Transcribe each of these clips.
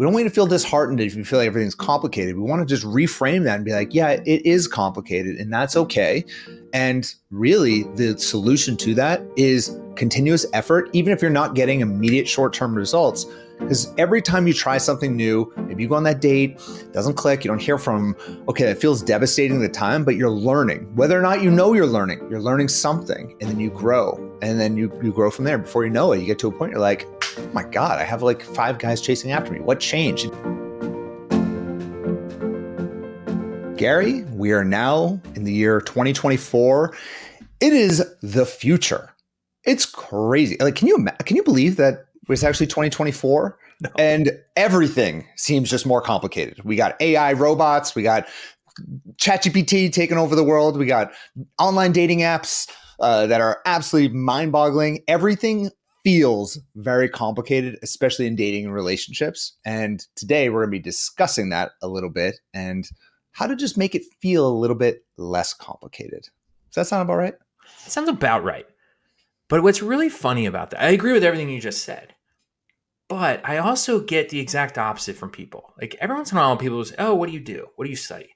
We don't want you to feel disheartened if you feel like everything's complicated. We want to just reframe that and be like, yeah, it is complicated and that's okay. And really the solution to that is continuous effort, even if you're not getting immediate short-term results. Because every time you try something new, maybe you go on that date, it doesn't click, you don't hear from them, okay, it feels devastating at the time, but you're learning. Whether or not you know you're learning something, and then you grow. And then you grow from there. Before you know it, you get to a point you're like, oh my God, I have like 5 guys chasing after me. What changed? Gary, we are now in the year 2024. It is the future. It's crazy. Like, can you believe that it's actually 2024? No. And everything seems just more complicated. We got AI robots. We got ChatGPT taking over the world. We got online dating apps that are absolutely mind-boggling. Everything feels very complicated, especially in dating and relationships. And today we're going to be discussing that a little bit and how to just make it feel a little bit less complicated. Does that sound about right? It sounds about right. But what's really funny about that, I agree with everything you just said, but I also get the exact opposite from people. Like every once in a while, people say, oh, what do you do? What do you study?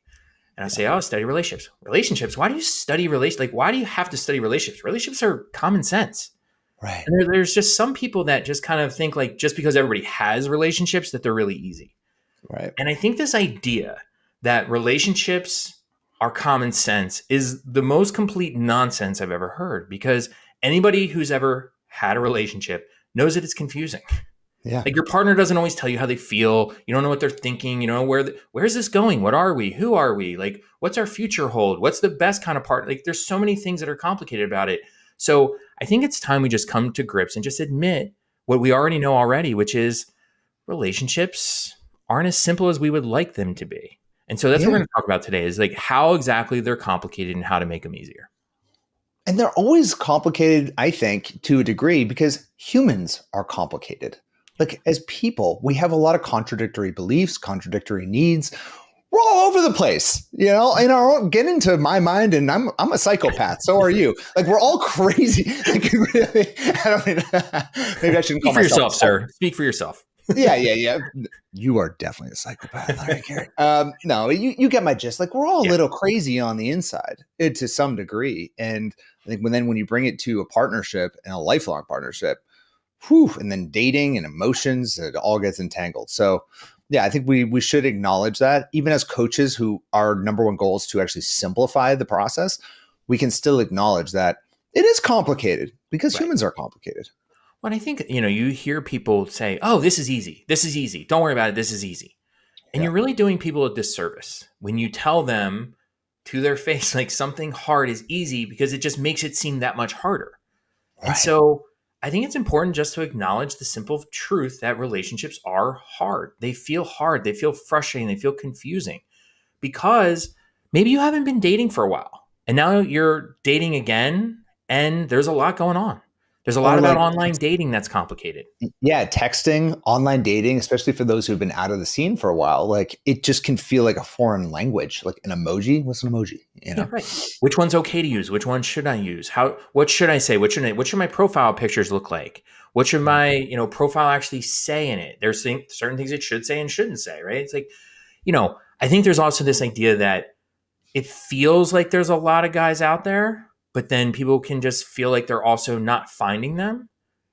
And I say, oh, I study relationships. Relationships? Why do you study relationships? Like, why do you have to study relationships? Relationships are common sense. Right. And there's just some people that just kind of think like just because everybody has relationships that they're really easy. Right. And I think this idea that relationships are common sense is the most complete nonsense I've ever heard, because anybody who's ever had a relationship knows that it's confusing. Yeah. Like your partner doesn't always tell you how they feel. You don't know what they're thinking. You don't know where's this going? What are we? Who are we? Like, what's our future hold? What's the best kind of part? Like, there's so many things that are complicated about it. So I think it's time we just come to grips and just admit what we already know already, which is relationships aren't as simple as we would like them to be. And so that's what we're going to talk about today, is like how exactly they're complicated and how to make them easier. And they're always complicated, I think, to a degree, because humans are complicated. Like as people, we have a lot of contradictory beliefs, contradictory needs. We're all over the place, you know, and I don't get into my mind, and I'm a psychopath. So are you. Like we're all crazy. Like really, I don't mean, maybe I shouldn't call myself. Speak for yourself, sir. Speak for yourself. Yeah. You are definitely a psychopath. All right, Gary. No, you get my gist. Like we're all a little crazy on the inside to some degree. And I think when you bring it to a partnership and a lifelong partnership, and then dating and emotions, it all gets entangled. So yeah, I think we should acknowledge that even as coaches who our number one goal is to actually simplify the process, we can still acknowledge that it is complicated because humans are complicated. Well, I think, you hear people say, oh, this is easy. This is easy. Don't worry about it. This is easy. And you're really doing people a disservice when you tell them to their face, like something hard is easy, because it just makes it seem that much harder. Right. And so I think it's important just to acknowledge the simple truth that relationships are hard. They feel hard. They feel frustrating. They feel confusing because maybe you haven't been dating for a while and now you're dating again and there's a lot going on. There's a lot about online dating that's complicated. Yeah, texting, online dating, especially for those who've been out of the scene for a while, like it just can feel like a foreign language, like an emoji. What's an emoji? You know? Yeah, right. Which one's okay to use? Which one should I use? What should I say? What should my profile pictures look like? What should my, profile actually say in it? There's certain things it should say and shouldn't say, right? It's like, I think there's also this idea that it feels like there's a lot of guys out there, but then people can just feel like they're also not finding them.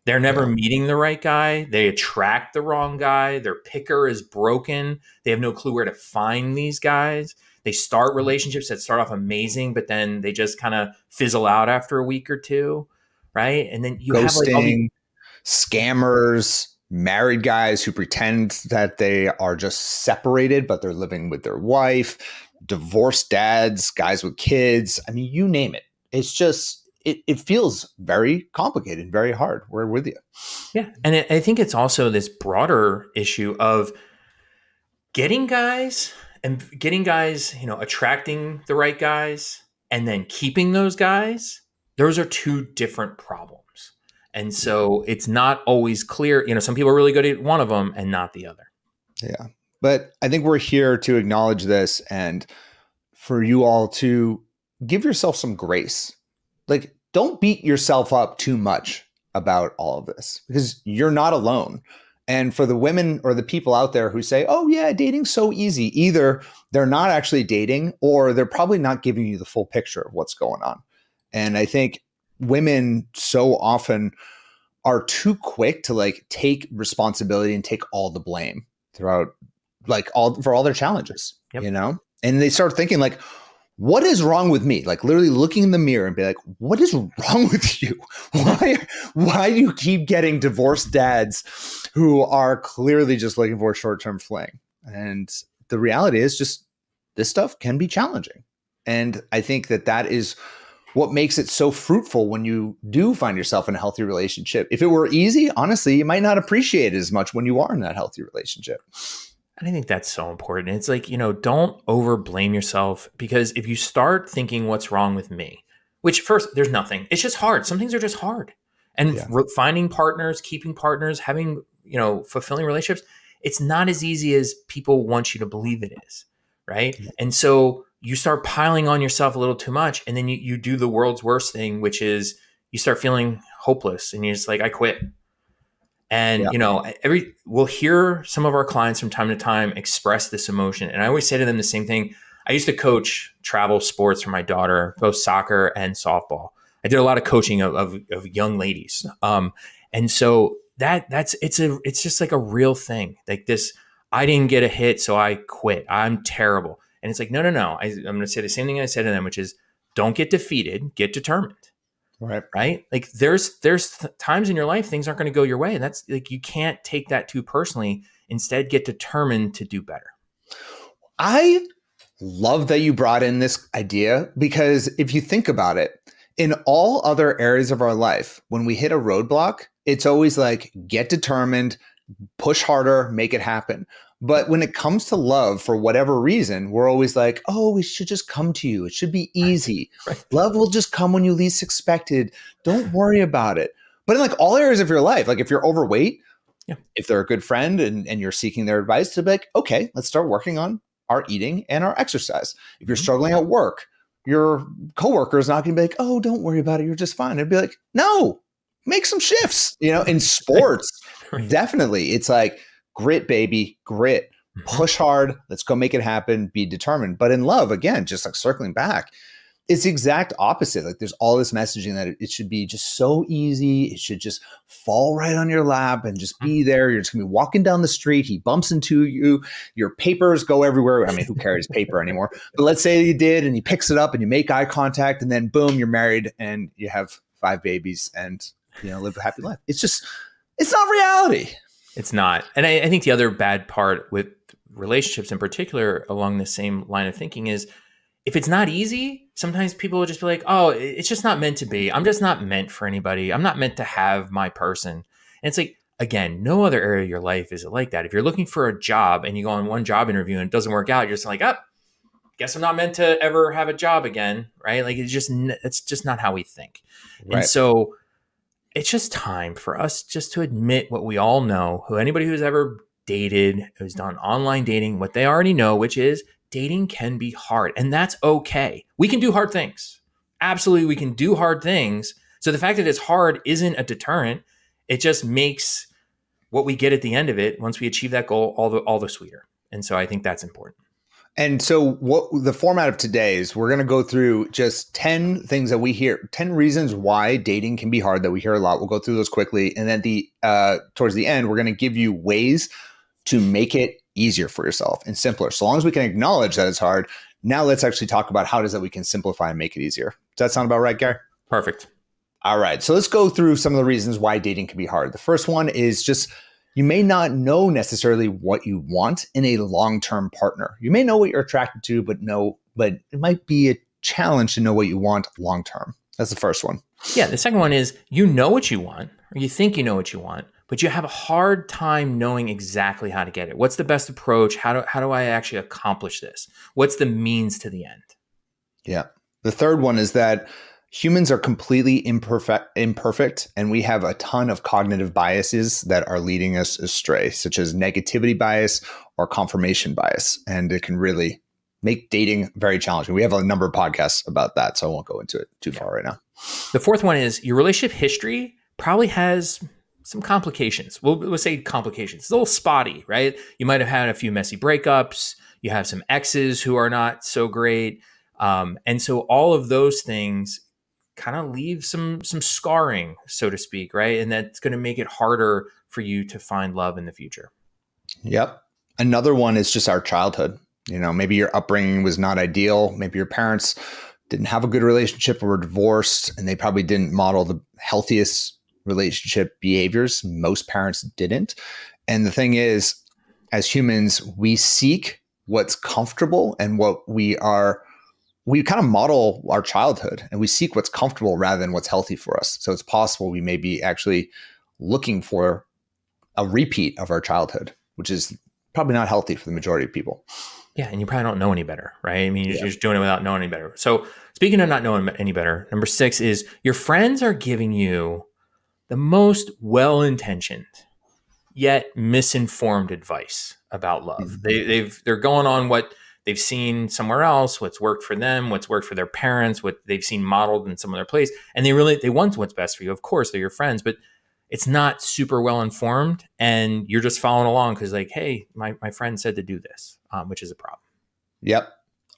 They're never meeting the right guy. They attract the wrong guy. Their picker is broken. They have no clue where to find these guys. They start relationships that start off amazing, but then they just kind of fizzle out after a week or two, right? And then you have like all these scammers, married guys who pretend that they are just separated, but they're living with their wife, divorced dads, guys with kids. I mean, you name it. It's just, it feels very complicated, very hard. We're with you. Yeah. And I think it's also this broader issue of getting guys, attracting the right guys and then keeping those guys. Those are two different problems. And so it's not always clear. Some people are really good at one of them and not the other. Yeah. But I think we're here to acknowledge this and for you all to give yourself some grace. Like, don't beat yourself up too much about all of this because you're not alone. And for the women or the people out there who say, oh, yeah, dating's so easy, either they're not actually dating or they're probably not giving you the full picture of what's going on. And I think women so often are too quick to like take responsibility and take all the blame throughout like for all their challenges, Yep. you know? And they start thinking like, what is wrong with me? Like literally looking in the mirror and be like, what is wrong with you? Why do you keep getting divorced dads who are clearly just looking for a short-term fling? And the reality is just this stuff can be challenging. And I think that is what makes it so fruitful when you do find yourself in a healthy relationship. If it were easy, honestly, you might not appreciate it as much when you are in that healthy relationship. And I think that's so important. It's like, don't over blame yourself, because if you start thinking what's wrong with me, which first, there's nothing. It's just hard. Some things are just hard. And finding partners, keeping partners, having, fulfilling relationships, it's not as easy as people want you to believe it is. Right. Yeah. And so you start piling on yourself a little too much. And then you do the world's worst thing, which is you start feeling hopeless and you're just like, I quit. And, we'll hear some of our clients from time to time express this emotion. And I always say to them the same thing. I used to coach travel sports for my daughter, both soccer and softball. I did a lot of coaching of young ladies. And so it's just like a real thing. Like this, I didn't get a hit, so I quit. I'm terrible. And it's like, no. I'm going to say the same thing I said to them, which is don't get defeated, get determined. Right. Like there's times in your life, things aren't going to go your way. And that's like, you can't take that too personally. Instead, get determined to do better. I love that you brought in this idea, because if you think about it, in all other areas of our life, when we hit a roadblock, it's always like, get determined, push harder, make it happen. But when it comes to love, for whatever reason, we're always like, oh, it should just come to you. It should be easy. Right. Love will just come when you least expect it. Don't worry about it. But in like all areas of your life, like if you're overweight, if they're a good friend and you're seeking their advice, to be like, okay, let's start working on our eating and our exercise. If you're struggling at work, your coworker is not going to be like, oh, don't worry about it, you're just fine. It'd be like, no, make some shifts. In sports, definitely. It's like, grit, baby, grit, push hard. Let's go make it happen. Be determined. But in love, again, just like circling back, it's the exact opposite. Like there's all this messaging that it should be just so easy. It should just fall right on your lap and just be there. You're just going to be walking down the street. He bumps into you. Your papers go everywhere. I mean, who carries paper anymore? But let's say you did, and he picks it up and you make eye contact, and then boom, you're married and you have 5 babies and, live a happy life. It's not reality. It's not. And I think the other bad part with relationships in particular along the same line of thinking is, if it's not easy, sometimes people will just be like, oh, it's just not meant to be. I'm just not meant for anybody. I'm not meant to have my person. And it's like, again, no other area of your life is it like that. If you're looking for a job and you go on one job interview and it doesn't work out, you're just like, guess I'm not meant to ever have a job again. Right. Like it's just not how we think. Right. And so it's just time for us just to admit what we all know, anybody who's ever dated, who's done online dating, what they already know, which is dating can be hard, and that's okay. We can do hard things. Absolutely, we can do hard things. So the fact that it's hard isn't a deterrent. It just makes what we get at the end of it, once we achieve that goal, all the sweeter. And so I think that's important. And so what the format of today is, we're going to go through just 10 things that we hear, 10 reasons why dating can be hard that we hear a lot. We'll go through those quickly. And then towards the end, we're going to give you ways to make it easier for yourself and simpler. So long as we can acknowledge that it's hard, now let's actually talk about how it is that we can simplify and make it easier. Does that sound about right, Gary? Perfect. All right. So let's go through some of the reasons why dating can be hard. The first one is just, you may not know necessarily what you want in a long-term partner. You may know what you're attracted to, but it might be a challenge to know what you want long-term. That's the first one. Yeah. The second one is, you know what you want, or you think you know what you want, but you have a hard time knowing exactly how to get it. What's the best approach? How do I actually accomplish this? What's the means to the end? Yeah. The third one is that humans are completely imperfect, and we have a ton of cognitive biases that are leading us astray, such as negativity bias or confirmation bias. And it can really make dating very challenging. We have a number of podcasts about that, so I won't go into it too far right now. The fourth one is, your relationship history probably has some complications. We'll say complications. It's a little spotty, right? You might have had a few messy breakups. You have some exes who are not so great. And so all of those things kind of leave some scarring, so to speak, right? And that's going to make it harder for you to find love in the future. Yep. Another one is just our childhood. Maybe your upbringing was not ideal. Maybe your parents didn't have a good relationship or were divorced, and they probably didn't model the healthiest relationship behaviors. Most parents didn't. And the thing is, as humans, we seek what's comfortable and we kind of model our childhood, and we seek what's comfortable rather than what's healthy for us. So it's possible we may be actually looking for a repeat of our childhood, which is probably not healthy for the majority of people. Yeah, and you probably don't know any better, right? I mean, you're just doing it without knowing any better. So speaking of not knowing any better, number 6 is your friends are giving you the most well-intentioned yet misinformed advice about love. They're going on what they've seen somewhere else, what's worked for them, what's worked for their parents, what they've seen modeled in some other place, and they want what's best for you. Of course, they're your friends, but it's not super well informed, and you're just following along because, like, hey, my friend said to do this, which is a problem. Yep.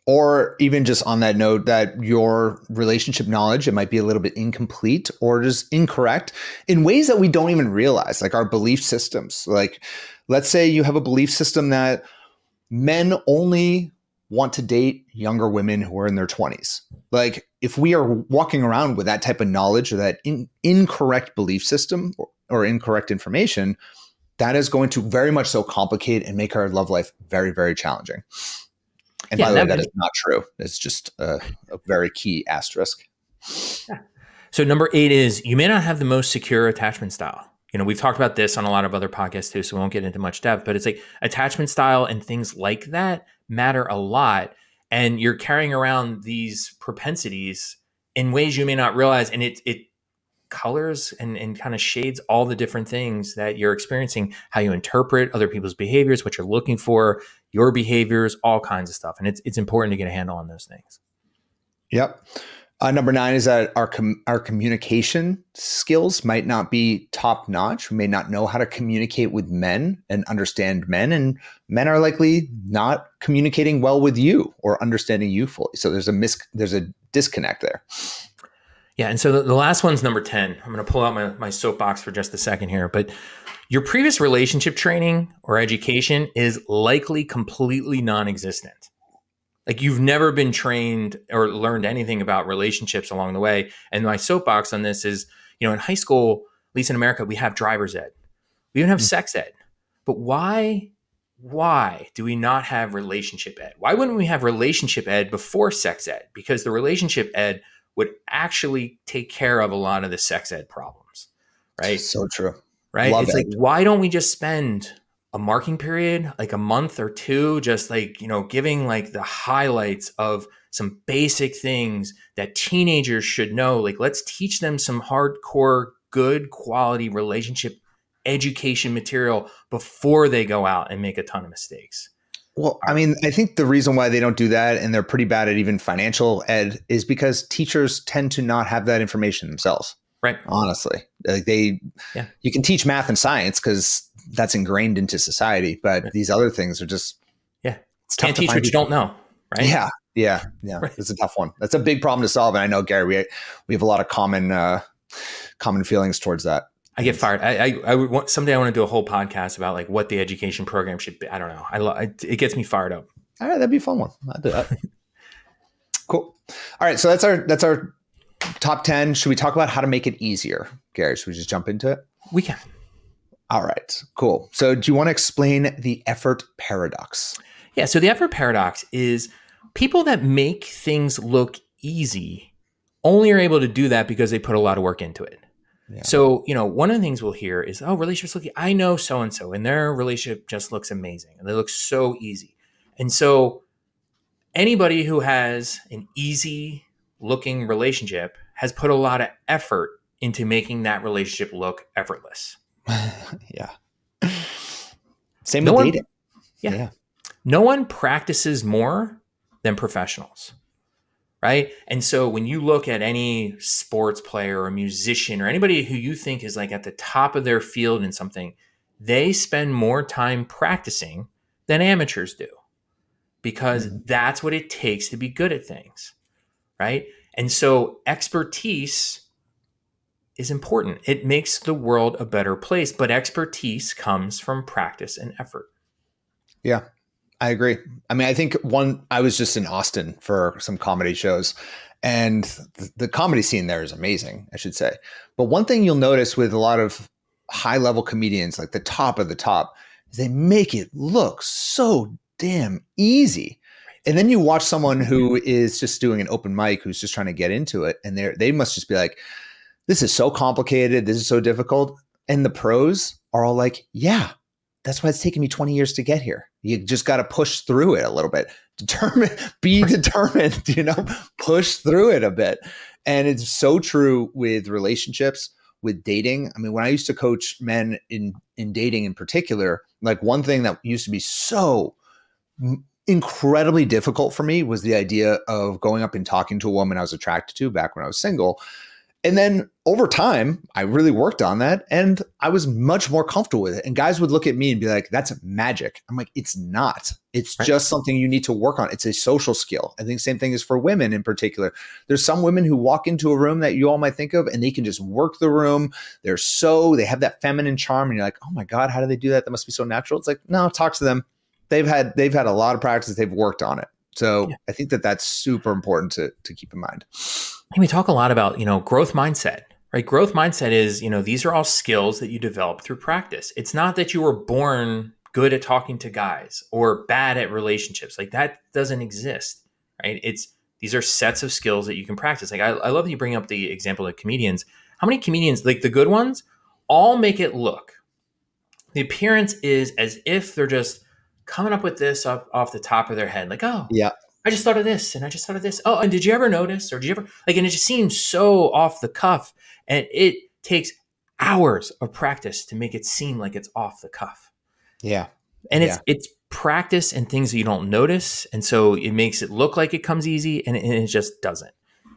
Or even just on that note, that your relationship knowledge, it might be a little bit incomplete or just incorrect in ways that we don't even realize, like our belief systems. Like, let's say you have a belief system that men only want to date younger women who are in their 20s. Like, if we are walking around with that type of knowledge or that incorrect belief system or incorrect information, that is going to very much so complicate and make our love life very, very challenging. And by the way, that is not true. It's just a very key asterisk. Yeah. So number 8 is you may not have the most secure attachment style. We've talked about this on a lot of other podcasts too, so we won't get into much depth, but it's like attachment style and things like that matter a lot. And you're carrying around these propensities in ways you may not realize. And it colors and kind of shades all the different things that you're experiencing, how you interpret other people's behaviors, what you're looking for, your behaviors, all kinds of stuff. And it's important to get a handle on those things. Yep. Number 9 is that our communication skills might not be top notch. We may not know how to communicate with men and understand men, and men are likely not communicating well with you or understanding you fully. So there's a disconnect there. Yeah. And so the last one's number 10. I'm going to pull out my soapbox for just a second here, but your previous relationship training or education is likely completely non-existent. Like, you've never been trained or learned anything about relationships along the way. And my soapbox on this is, in high school, at least in America, we have driver's ed. We even have sex ed. But why do we not have relationship ed? Why wouldn't we have relationship ed before sex ed? Because the relationship ed would actually take care of a lot of the sex ed problems, right? So true. Right? Love it's it. like, why don't we just spend a marking period, like a month or two, just like, giving like the highlights of some basic things that teenagers should know. Like, let's teach them some hardcore, good quality relationship education material before they go out and make a ton of mistakes. Well, I mean, I think the reason why they don't do that, and they're pretty bad at even financial ed, is because teachers tend to not have that information themselves. Right. Honestly, like you can teach math and science because that's ingrained into society, but these other things are just, it's can't teach what you don't know. Right. Yeah. Right. It's a tough one. That's a big problem to solve. And I know, Gary, we have a lot of common feelings towards that. I get fired. I would want someday. I want to do a whole podcast about like what the education program should be. I don't know. It gets me fired up. All right, that'd be a fun one. I'll do that. Cool. All right, so that's our top 10. Should we talk about how to make it easier, Gary? Should we just jump into it? We can. All right, cool. So, do you want to explain the effort paradox? Yeah. So the effort paradox is people that make things look easy only are able to do that because they put a lot of work into it. Yeah. So, one of the things we'll hear is, relationships look, I know so-and-so, and their relationship just looks amazing. And they look so easy. And so anybody who has an easy looking relationship has put a lot of effort into making that relationship look effortless. Yeah. Same with dating. Yeah. No one practices more than professionals. right? And so when you look at any sports player or musician or anybody who you think is like at the top of their field in something, they spend more time practicing than amateurs do because Mhm. that's what it takes to be good at things, right? And so expertise is important. It makes the world a better place, but expertise comes from practice and effort. Yeah, I agree. I mean, I think I was just in Austin for some comedy shows, and the comedy scene there is amazing, I should say. But one thing you'll notice with a lot of high level comedians, like the top of the top, is they make it look so damn easy. And then you watch someone who is just doing an open mic, who's just trying to get into it, and they must just be like, this is so complicated. This is so difficult. And the pros are all like, yeah, that's why it's taken me 20 years to get here. You just got to push through it a little bit. Be determined, push through it a bit. And it's so true with relationships, with dating. I mean, when I used to coach men in dating in particular, like one thing that used to be so incredibly difficult for me was the idea of going up and talking to a woman I was attracted to back when I was single. And then over time, I really worked on that and I was much more comfortable with it. And guys would look at me and be like, that's magic. I'm like, it's not. It's just something you need to work on. It's a social skill. I think same thing is for women in particular. There's some women who walk into a room that you all might think of and they can just work the room. They have that feminine charm. And you're like, oh my God, how do they do that? That must be so natural. It's like, no, talk to them. They've had a lot of practice. They've worked on it. So I think that's super important to keep in mind. And we talk a lot about, growth mindset, right? Growth mindset is, these are all skills that you develop through practice. It's not that you were born good at talking to guys or bad at relationships. Like that doesn't exist, right? These are sets of skills that you can practice. Like I love that you bring up the example of comedians. How many comedians, like the good ones, all make it look, the appearance is as if they're just coming up with this off the top of their head. Like, oh, yeah, I just thought of this and I just thought of this. Oh, and did you ever notice or did you ever like, and it just seems so off the cuff and it takes hours of practice to make it seem like it's off the cuff. Yeah. And it's practice and things that you don't notice. And so it makes it look like it comes easy and it just doesn't.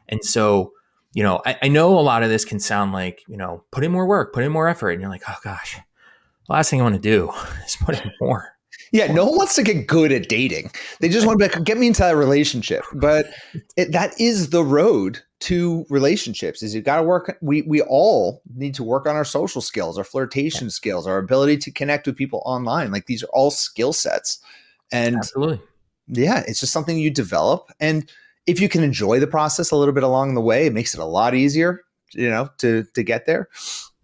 And so, I know a lot of this can sound like, put in more work, put in more effort. And you're like, oh gosh, the last thing I want to do is put in more. Yeah, no one wants to get good at dating. They just want to be like, get me into that relationship. But that is the road to relationships is you got to work. We all need to work on our social skills, our flirtation skills, our ability to connect with people online. Like these are all skill sets. And absolutely. Yeah, it's just something you develop. And if you can enjoy the process a little bit along the way, it makes it a lot easier, to get there.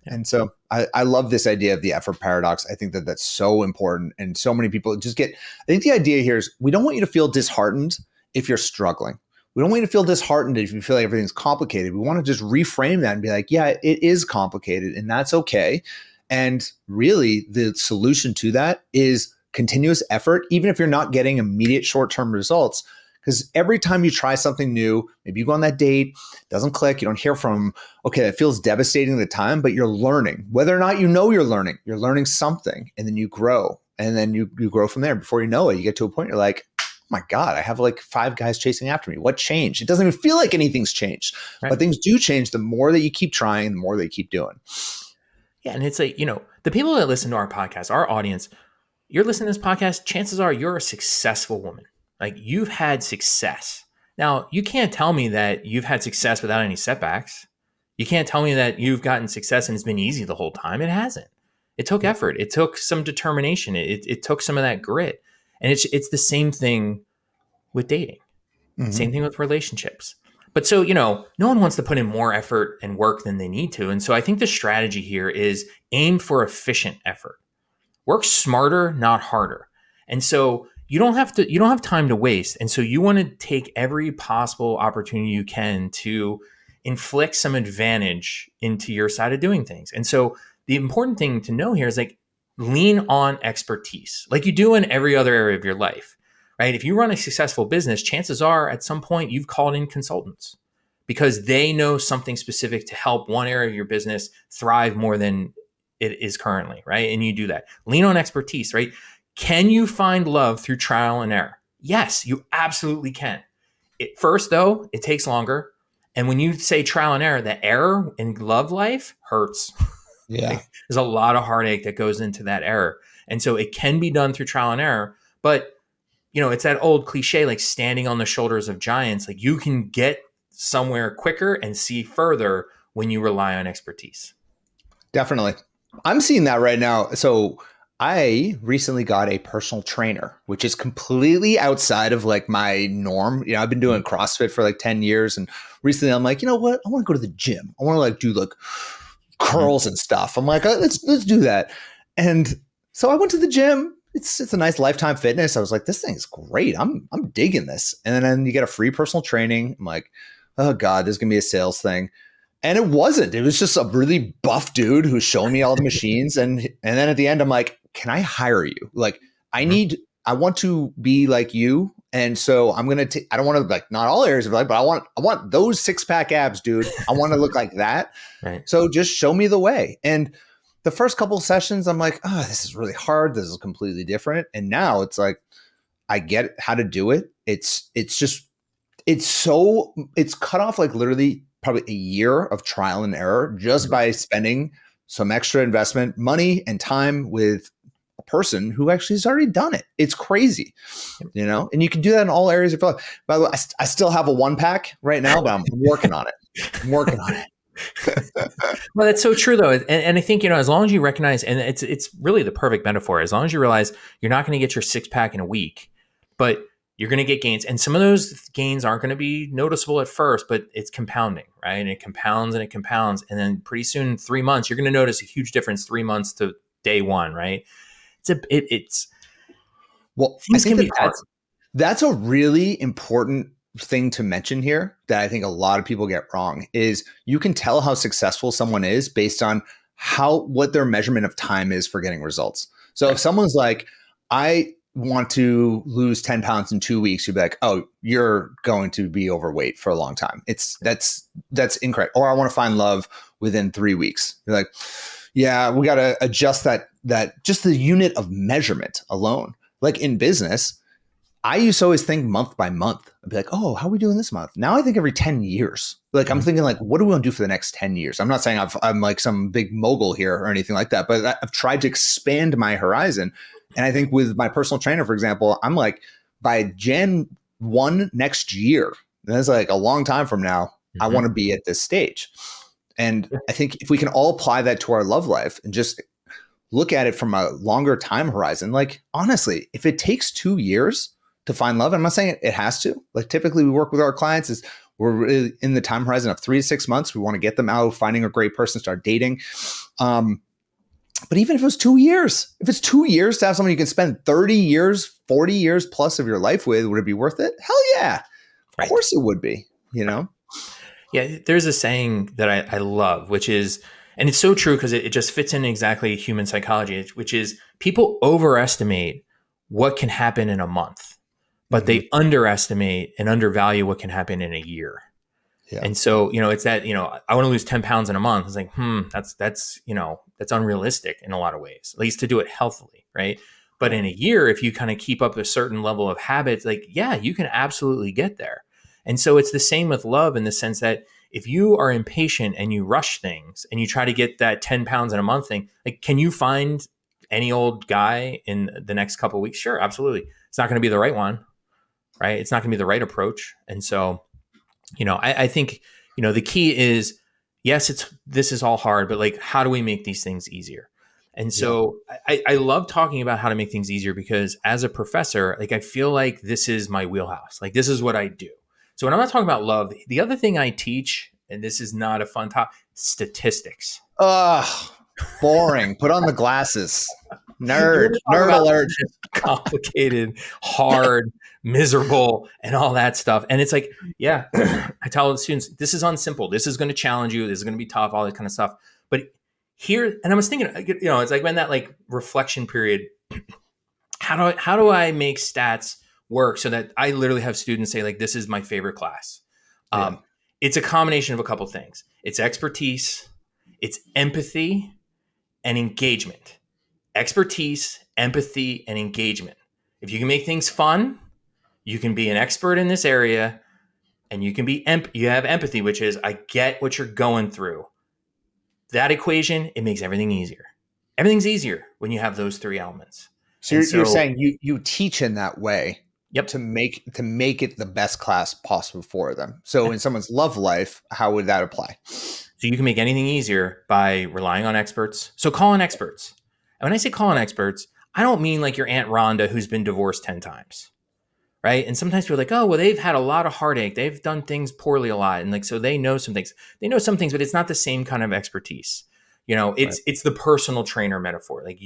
And so I love this idea of the effort paradox. I think that that's so important. And so many people I think the idea here is we don't want you to feel disheartened if you're struggling. We don't want you to feel disheartened if you feel like everything's complicated. We want to just reframe that and be like, yeah, it is complicated and that's okay. And really the solution to that is continuous effort, even if you're not getting immediate short-term results. Because every time you try something new, maybe you go on that date, doesn't click, you don't hear from them. Okay, it feels devastating at the time, but you're learning. Whether or not you're learning something, and then you grow. And then you grow from there. Before you know it, you get to a point you're like, oh my God, I have like 5 guys chasing after me. What changed? It doesn't even feel like anything's changed. Right. But things do change the more that you keep trying, the more that you keep doing. Yeah, and it's like, the people that listen to our podcast, our audience, you're listening to this podcast, chances are you're a successful woman. Like you've had success. Now, you can't tell me that you've had success without any setbacks. You can't tell me that you've gotten success and it's been easy the whole time. It hasn't. It took effort. It took some determination. It took some of that grit. And it's the same thing with dating. Mm-hmm. Same thing with relationships. But so, no one wants to put in more effort and work than they need to. And so I think the strategy here is aim for efficient effort. Work smarter, not harder. And so you don't have time to waste. And so you want to take every possible opportunity you can to inflict some advantage into your side of doing things. And so the important thing to know here is like lean on expertise like you do in every other area of your life, right? If you run a successful business, chances are at some point you've called in consultants because they know something specific to help one area of your business thrive more than it is currently, right? And you do that. Lean on expertise, right? Can you find love through trial and error? Yes, you absolutely can. First, though, it takes longer. And when you say trial and error, the error in love life hurts. Yeah. Like, there's a lot of heartache that goes into that error. And so it can be done through trial and error. But, it's that old cliche, like standing on the shoulders of giants. Like, you can get somewhere quicker and see further when you rely on expertise. Definitely. I'm seeing that right now. So I recently got a personal trainer, which is completely outside of like my norm. I've been doing CrossFit for like 10 years. And recently I'm like, you know what? I want to go to the gym. I want to like do like curls and stuff. I'm like, let's do that. And so I went to the gym. It's a nice Lifetime Fitness. I was like, this thing's great. I'm digging this. And then you get a free personal training. I'm like, oh God, there's gonna be a sales thing. And it wasn't. It was just a really buff dude who's showing me all the machines. And then at the end, I'm like, can I hire you? Like, I want to be like you. And so I'm going to I don't want to, like, not all areas of life, but I want those 6-pack abs, dude. I want to look like that. Right. So just show me the way. And the first couple of sessions, I'm like, oh, this is really hard. This is completely different. And now it's like, I get how to do it. It's cut off like literally probably a year of trial and error just by spending some extra investment, money and time with a person who actually has already done it. It's crazy, and you can do that in all areas of your life. By the way, I still have a 1-pack right now, but I'm working on it. Well, that's so true though. And I think, as long as you recognize, and it's really the perfect metaphor, as long as you realize you're not going to get your 6-pack in a week, but you're going to get gains. And some of those gains aren't going to be noticeable at first, but it's compounding, right? And it compounds and it compounds. And then pretty soon, 3 months, you're going to notice a huge difference 3 months to day one, right? Well, things can be hard. That's a really important thing to mention here that I think a lot of people get wrong is you can tell how successful someone is based on what their measurement of time is for getting results. So if someone's like, I want to lose 10 pounds in 2 weeks, you'd be like, oh, you're going to be overweight for a long time. That's incorrect. Or I want to find love within 3 weeks. You're like, yeah, we got to adjust that just the unit of measurement alone. Like in business, I used to always think month by month. I'd be like, oh, how are we doing this month? Now I think every 10 years. Like I'm thinking like, what do we want to do for the next 10 years? I'm not saying I'm like some big mogul here or anything like that, but I've tried to expand my horizon. And I think with my personal trainer, for example, I'm like, by Jan 1 next year, and that's like a long time from now, I want to be at this stage. And I think if we can all apply that to our love life and just look at it from a longer time horizon, like honestly, if it takes 2 years to find love, I'm not saying it has to. Like typically we work with our clients is we're really in the time horizon of 3 to 6 months. We want to get them out, finding a great person, start dating. But even if it was 2 years, if it's 2 years to have someone you can spend 30 years, 40 years plus of your life with, would it be worth it? Hell yeah. Of course it would be, Yeah, there's a saying that I love, which is, and it's so true because it just fits in exactly human psychology, which is people overestimate what can happen in a month, but they underestimate and undervalue what can happen in a year. Yeah. And so, it's that, I want to lose 10 pounds in a month. It's like, that's unrealistic in a lot of ways, at least to do it healthily. Right. But in a year, if you kind of keep up a certain level of habits, like, yeah, you can absolutely get there. And so it's the same with love in the sense that if you are impatient and you rush things and you try to get that 10 pounds in a month thing, like, can you find any old guy in the next couple of weeks? Sure. Absolutely. It's not going to be the right one, right? It's not going to be the right approach. And so, I think, the key is, yes, this is all hard, but like, how do we make these things easier? And so I love talking about how to make things easier because as a professor, like, I feel like this is my wheelhouse. Like, this is what I do. So when I'm not talking about love, the other thing I teach, and this is not a fun topic, statistics. Ugh, boring. Put on the glasses. Nerd alert. Complicated, hard, miserable, and all that stuff. And it's like, yeah, I tell the students, this is unsimple. This is going to challenge you. This is going to be tough, all that kind of stuff. But here, and I was thinking, it's like when that like reflection period, how do I make stats work so that I literally have students say like, this is my favorite class. It's a combination of a couple things. It's expertise, it's empathy, and engagement. Expertise, empathy, and engagement. If you can make things fun, you can be an expert in this area. and you can be you have empathy, which is I get what you're going through. That equation, it makes everything easier. Everything's easier when you have those three elements. So And you're so, saying you teach in that way yep. to make it the best class possible for them. So in someone's love life, how would that apply? So you can make anything easier by relying on experts. So call in experts. And when I say call in experts, I don't mean like your Aunt Rhonda who's been divorced 10 times. Right. And sometimes people are like, oh, well, they've had a lot of heartache. They've done things poorly a lot. And like, so they know some things. They know some things, but it's not the same kind of expertise. You know, it's the personal trainer metaphor. Like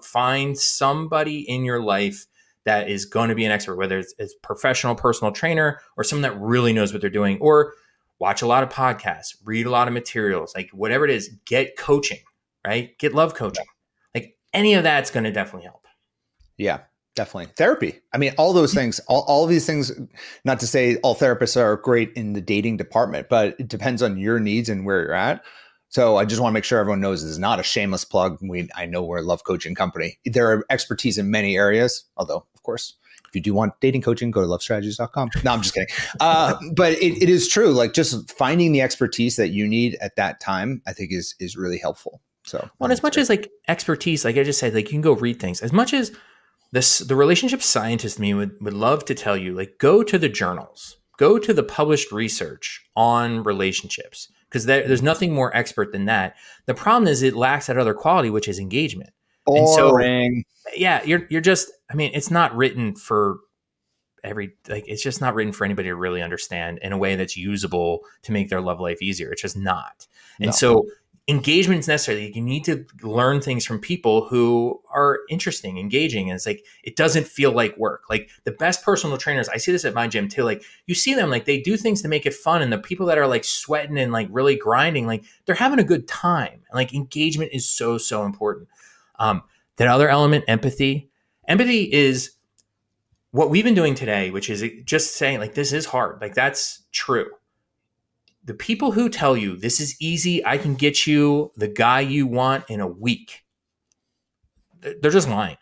find somebody in your life that is going to be an expert, whether it's a professional personal trainer or someone that really knows what they're doing, or watch a lot of podcasts, read a lot of materials, like whatever it is, get coaching, right? Get love coaching. Like any of that's going to definitely help. Yeah, definitely. Therapy. I mean, all those things, all of these things, not to say all therapists are great in the dating department, but it depends on your needs and where you're at. So I just want to make sure everyone knows this is not a shameless plug. I know we're a love coaching company. There are expertise in many areas, although, of course, if you do want dating coaching, go to lovestrategies.com. No, I'm just kidding. But it is true. Like just finding the expertise that you need at that time, I think is really helpful. So, well, as much as like expertise, like I just said, like you can go read things. As much as the relationship scientist in me would love to tell you, like go to the journals, go to the published research on relationships, because there's nothing more expert than that. The problem is it lacks that other quality, which is engagement. Boring. And so, yeah, you're just, I mean, it's not written for it's just not written for anybody to really understand in a way that's usable to make their love life easier. It's just not. And so engagement is necessary. You need to learn things from people who are interesting, engaging. And it's like, it doesn't feel like work. Like the best personal trainers, I see this at my gym too. Like you see them, like they do things to make it fun. And the people that are like sweating and like really grinding, like they're having a good time. And like engagement is so, so important. That other element, empathy is what we've been doing today, which is just saying like, this is hard. Like that's true. The people who tell you this is easy, I can get you the guy you want in a week, they're just lying.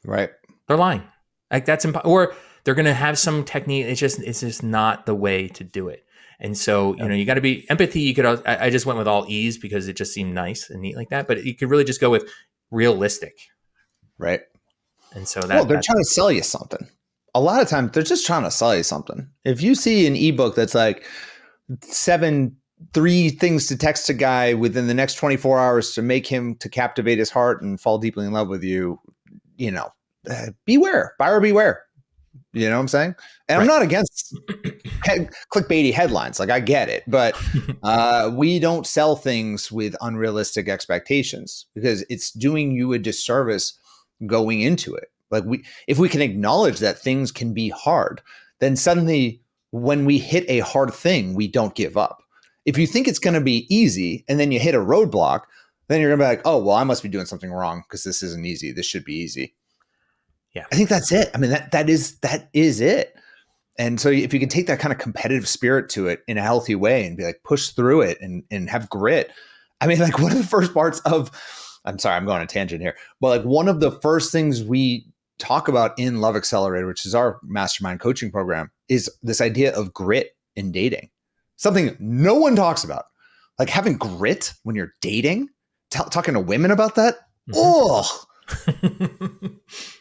Right. They're lying. Like that's or they're going to have some technique. It's just not the way to do it. And so, you know, you got to be empathy. You could, I just went with all ease because it just seemed nice and neat like that, but you could really just go with realistic. Right. And so they're trying to sell you something. A lot of times they're just trying to sell you something. If you see an ebook that's like 3 things to text a guy within the next 24 hours to make him to captivate his heart and fall deeply in love with you, you know, beware, buyer beware. You know what I'm saying? And right. I'm not against clickbaity headlines. Like I get it, but we don't sell things with unrealistic expectations because it's doing you a disservice going into it. Like if we can acknowledge that things can be hard, then suddenly when we hit a hard thing, we don't give up. If you think it's going to be easy and then you hit a roadblock, then you're going to be like, oh, well, I must be doing something wrong because this isn't easy. This should be easy. Yeah. I think that's it. I mean, that is it. And so if you can take that kind of competitive spirit to it in a healthy way and be like, push through it and have grit. I mean, like one of the first parts of, I'm sorry, I'm going on a tangent here, but like one of the first things we talk about in Love Accelerator, which is our mastermind coaching program, is this idea of grit in dating. Something no one talks about. Like having grit when you're dating, talking to women about that. Mm-hmm. Oh,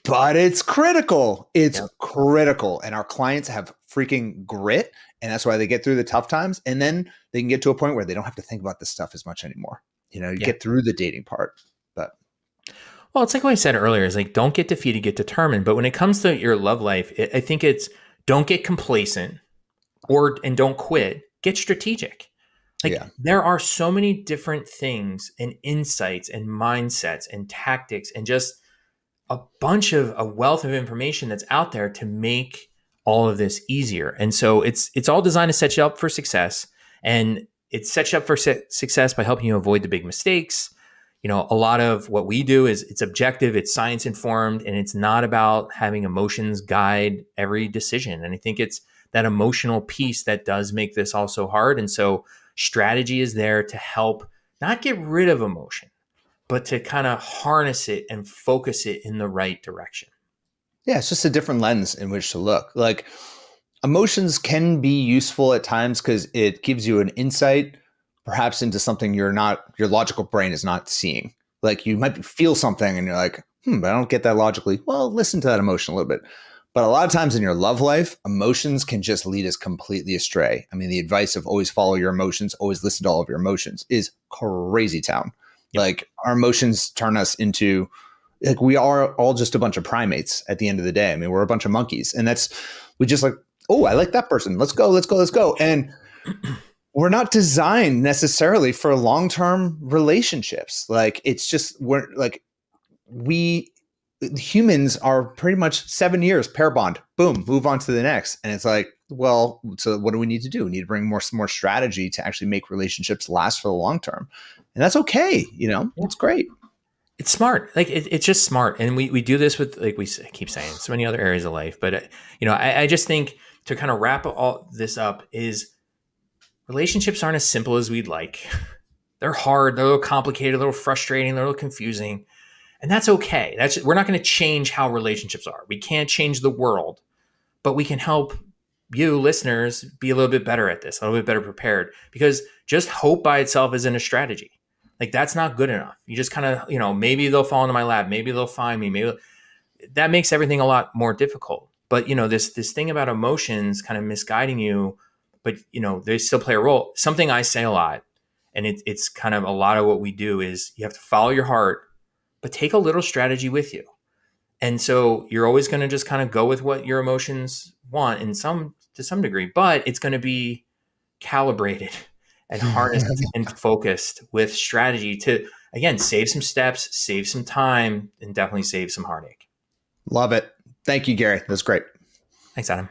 but it's critical. It's critical. And our clients have freaking grit. And that's why they get through the tough times. And then they can get to a point where they don't have to think about this stuff as much anymore. You know, you get through the dating part. But well, it's like what I said earlier, is like, don't get defeated, get determined. But when it comes to your love life, I think it's don't get complacent and don't quit, get strategic. Like there are so many different things and insights and mindsets and tactics and just a bunch of a wealth of information that's out there to make all of this easier. And so it's all designed to set you up for success. And it sets you up for success by helping you avoid the big mistakes. You know, a lot of what we do is it's objective, it's science informed, and it's not about having emotions guide every decision. And I think it's that emotional piece that does make this all so hard. And so strategy is there to help not get rid of emotion, but to kind of harness it and focus it in the right direction. Yeah, it's just a different lens in which to look. Like Emotions can be useful at times because it gives you an insight, perhaps into something your logical brain is not seeing. Like you might feel something and you're like, but I don't get that logically. Well, listen to that emotion a little bit. But a lot of times in your love life, emotions can just lead us completely astray. I mean, the advice of always follow your emotions, always listen to all of your emotions is crazy town. Yep. Like our emotions turn us into, like, we are all just a bunch of primates at the end of the day. I mean, we're a bunch of monkeys, and we just like, oh, I like that person. Let's go, let's go, let's go. And we're not designed necessarily for long-term relationships. Like we humans are pretty much 7 years pair bond, boom, move on to the next. And it's like, well, so what do we need to do? We need to bring more strategy to actually make relationships last for the long term. And that's okay. It's great. It's smart. Like it's just smart. And we do this with, like we keep saying, so many other areas of life. But, I just think to kind of wrap all this up is relationships aren't as simple as we'd like. They're hard. They're a little complicated, a little frustrating, they're a little confusing. And that's okay. We're not going to change how relationships are. We can't change the world, but we can help you listeners be a little bit better at this, a little bit better prepared, because just hope by itself isn't a strategy. Like that's not good enough. You just kind of, maybe they'll fall into my lap. Maybe they'll find me. Maybe that makes everything a lot more difficult. But, this thing about emotions kind of misguiding you, but, they still play a role. Something I say a lot, and it's kind of a lot of what we do is you have to follow your heart, but take a little strategy with you. And so you're always going to just kind of go with what your emotions want to some degree, but it's going to be calibrated and harnessed and focused with strategy to, again, save some steps, save some time, and definitely save some heartache. Love it. Thank you, Gary. That's great. Thanks, Adam.